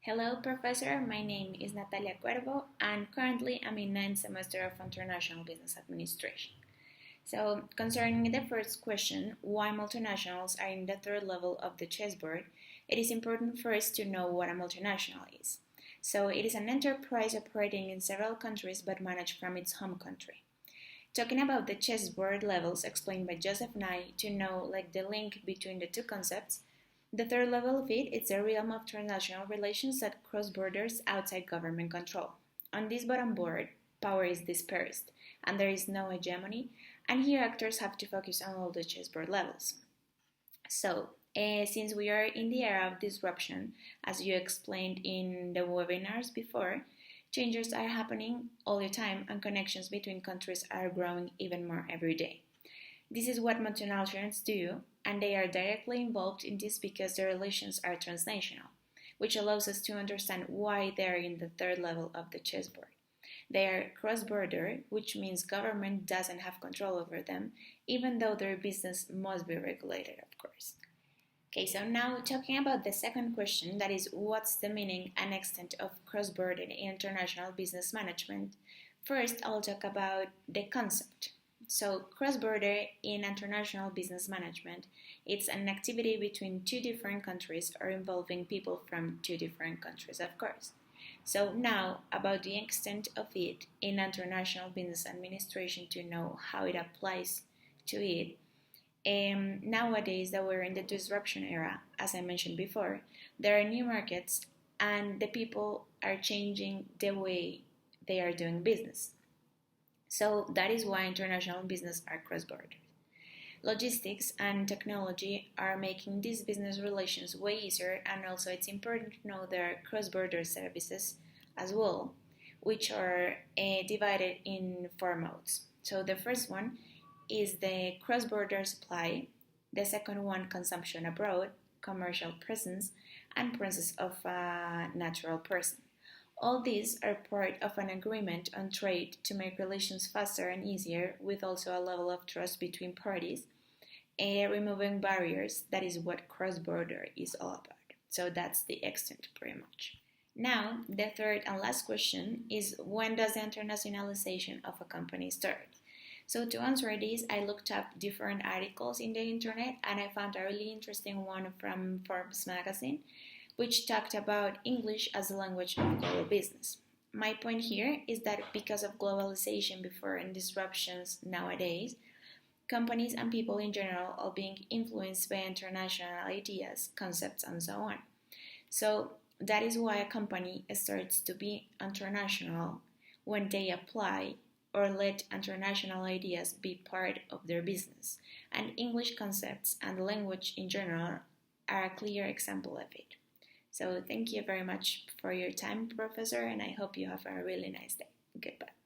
Hello, Professor. My name is Natalia Cuervo, and currently I'm in ninth semester of International Business Administration. So, concerning the first question, why multinationals are in the third level of the chessboard, it is important first to know what a multinational is. So, it is an enterprise operating in several countries but managed from its home country. Talking about the chessboard levels explained by Joseph Nye to know the link between the two concepts, the third level of it is a realm of transnational relations that cross borders outside government control. On this bottom board, power is dispersed, and there is no hegemony, and here actors have to focus on all the chessboard levels. So, since we are in the era of disruption, as you explained in the webinars before, changes are happening all the time and connections between countries are growing even more every day. This is what multinationals do, and they are directly involved in this because their relations are transnational, which allows us to understand why they are in the third level of the chessboard. They are cross-border, which means government doesn't have control over them, even though their business must be regulated, of course. Okay, so now talking about the second question, that is, what's the meaning and extent of cross-border international business management? First, I'll talk about the concept. So, cross-border in international business management, it's an activity between two different countries or involving people from two different countries, of course. So now, about the extent of it in international business administration to know how it applies to it. Nowadays that we're in the disruption era, as I mentioned before, there are new markets and the people are changing the way they are doing business. So that is why international business are cross-border. Logistics and technology are making these business relations way easier, and also it's important to know there are cross-border services as well, which are divided in four modes. So the first one is the cross-border supply, the second one consumption abroad, commercial presence, and presence of a natural person. All these are part of an agreement on trade to make relations faster and easier, with also a level of trust between parties, removing barriers. That is what cross-border is all about. So that's the extent pretty much. Now, the third and last question is, when does the internationalization of a company start? So to answer this, I looked up different articles in the internet and I found a really interesting one from Forbes magazine, which talked about English as a language of global business. My point here is that because of globalization before and disruptions nowadays, companies and people in general are being influenced by international ideas, concepts, and so on. So that is why a company starts to be international when they apply or let international ideas be part of their business. And English concepts and language in general are a clear example of it. So thank you very much for your time, Professor, and I hope you have a really nice day. Goodbye.